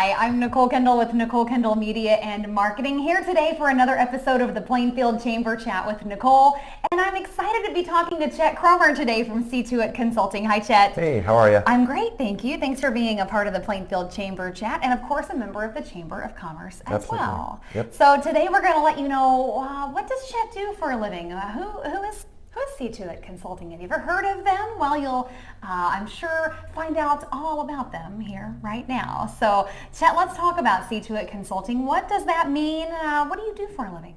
Hi, I'm Nicole Kendall with Nicole Kendall Media and Marketing, here today for another episode of the Plainfield Chamber Chat with Nicole. And I'm excited to be talking to Chet Cromer today from C2IT Consulting. Hi, Chet. Hey, how are you? I'm great, thank you. Thanks for being a part of the Plainfield Chamber Chat and, of course, a member of the Chamber of Commerce as Absolutely. well. Yep. So today we're going to let you know what does Chet do for a living? Who is C2IT Consulting? Have you ever heard of them? Well, you'll, I'm sure, find out all about them here right now. So, Chet, let's talk about C2IT Consulting. What does that mean? What do you do for a living?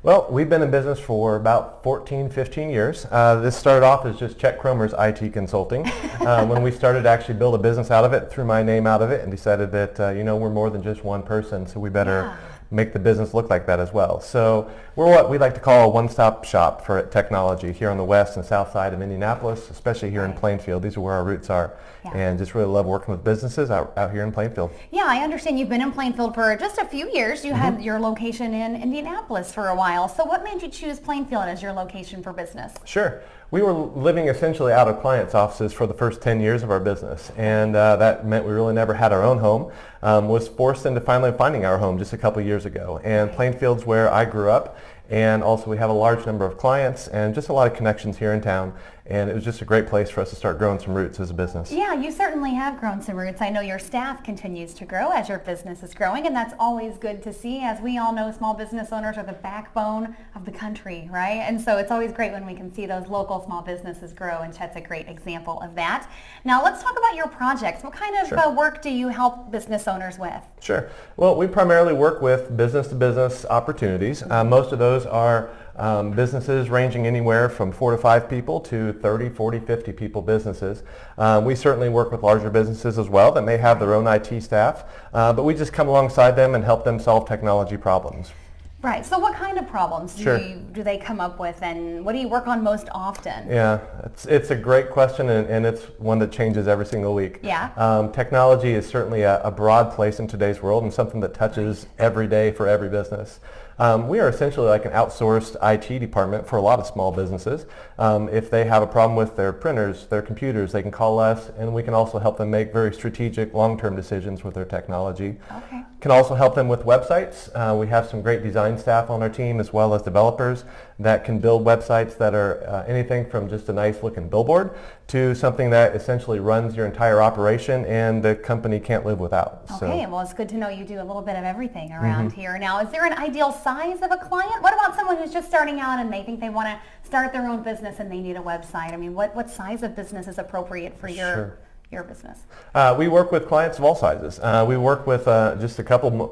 Well, we've been in business for about 14, 15 years. This started off as just Chet Cromer's IT Consulting. When we started to actually build a business out of it, threw my name out of it and decided that, we're more than just one person, so we better make the business look like that as well. So we're what we like to call a one-stop shop for technology here on the west and south side of Indianapolis, especially here in Plainfield. These are where our roots are. Yeah. And just really love working with businesses out here in Plainfield. Yeah, I understand you've been in Plainfield for just a few years. You had your location in Indianapolis for a while. So what made you choose Plainfield as your location for business? Sure. We were living essentially out of clients' offices for the first 10 years of our business, and that meant we really never had our own home. Was forced into finally finding our home just a couple years ago. And Plainfield's where I grew up, and also we have a large number of clients and just a lot of connections here in town. And it was just a great place for us to start growing some roots as a business. Yeah, you certainly have grown some roots. I know your staff continues to grow as your business is growing, and that's always good to see. As we all know, small business owners are the backbone of the country, right? And so it's always great when we can see those local small businesses grow, and Chet's a great example of that. Now, let's talk about your projects. What kind of work do you help business owners with? Sure. Well, we primarily work with business-to-business opportunities. Most of those are businesses ranging anywhere from 4 to 5 people to 30, 40, 50 people businesses. We certainly work with larger businesses as well that may have their own IT staff, but we just come alongside them and help them solve technology problems. Right. So what kind of problems do they come up with, and what do you work on most often? Yeah, it's a great question, and it's one that changes every single week. Yeah. Technology is certainly a broad place in today's world and something that touches every day for every business. We are essentially like an outsourced IT department for a lot of small businesses. If they have a problem with their printers, their computers, they can call us, and we can also help them make very strategic long-term decisions with their technology. Okay. Can also help them with websites. We have some great design staff on our team as well as developers that can build websites that are anything from just a nice looking billboard to something that essentially runs your entire operation and the company can't live without. Okay, well, it's good to know you do a little bit of everything around here. Now, is there an ideal size of a client? What about someone who's just starting out and they think they want to start their own business and they need a website? I mean, what size of business is appropriate for your business? We work with clients of all sizes. We work with just a couple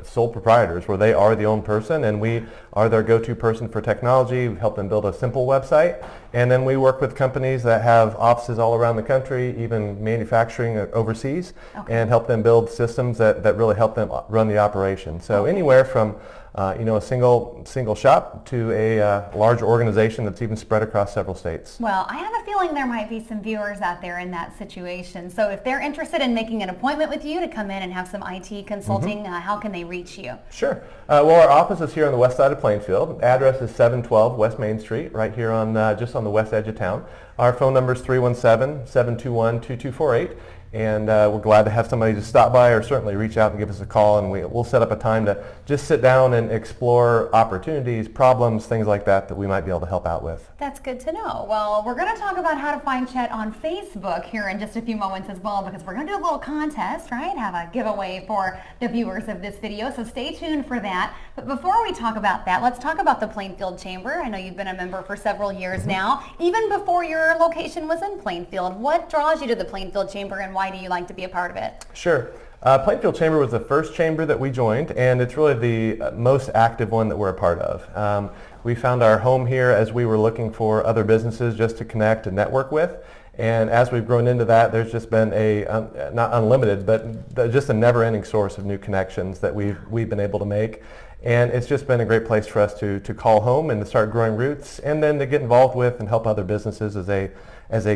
sole proprietors where they are the own person and we are their go-to person for technology. We help them build a simple website, and then we work with companies that have offices all around the country, even manufacturing overseas, and help them build systems that really help them run the operation. So anywhere from a single shop to a large organization that's even spread across several states. Well, I have a feeling there might be some viewers out there in that situation. So if they're interested in making an appointment with you to come in and have some IT consulting, how can they reach you? Sure. Well, our office is here on the west side of Plainfield. Address is 712 West Main Street, right here on just on the west edge of town. Our phone number is 317-721-2248. And we're glad to have somebody just stop by or certainly reach out and give us a call, and we'll set up a time to just sit down and explore opportunities, problems, things like that we might be able to help out with. That's good to know. Well, we're going to talk about how to find Chet on Facebook here in just a few moments as well, because we're going to do a little contest, right? Have a giveaway for the viewers of this video, so stay tuned for that. But before we talk about that, let's talk about the Plainfield Chamber. I know you've been a member for several years now, even before your location was in Plainfield. What draws you to the Plainfield Chamber, and why do you like to be a part of it? Sure. Plainfield Chamber was the first chamber that we joined, and it's really the most active one that we're a part of. We found our home here as we were looking for other businesses just to connect and network with. And as we've grown into that, there's just been a, not unlimited, but just a never-ending source of new connections that we've been able to make. And it's just been a great place for us to call home and to start growing roots, and then to get involved with and help other businesses as they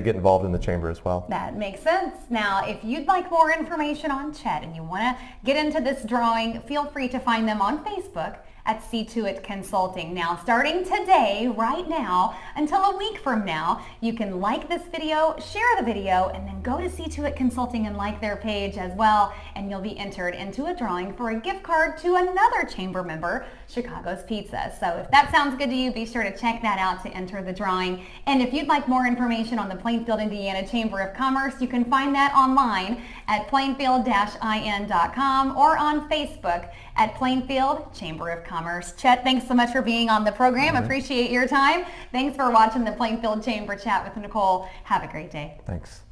get involved in the chamber as well. That makes sense. Now, if you'd like more information on Chet and you want to get into this drawing, feel free to find them on Facebook at C2IT Consulting. Now, starting today, right now, until a week from now, you can like this video, share the video, and then go to C2IT Consulting and like their page as well, and you'll be entered into a drawing for a gift card to another chamber member, Chicago's Pizza. So if that sounds good to you, be sure to check that out to enter the drawing. And if you'd like more information on the Plainfield, Indiana Chamber of Commerce, you can find that online at plainfield-in.com or on Facebook at Plainfield Chamber of Commerce. Chet, thanks so much for being on the program. Appreciate your time. Thanks for watching the Plainfield Chamber Chat with Nicole. Have a great day. Thanks.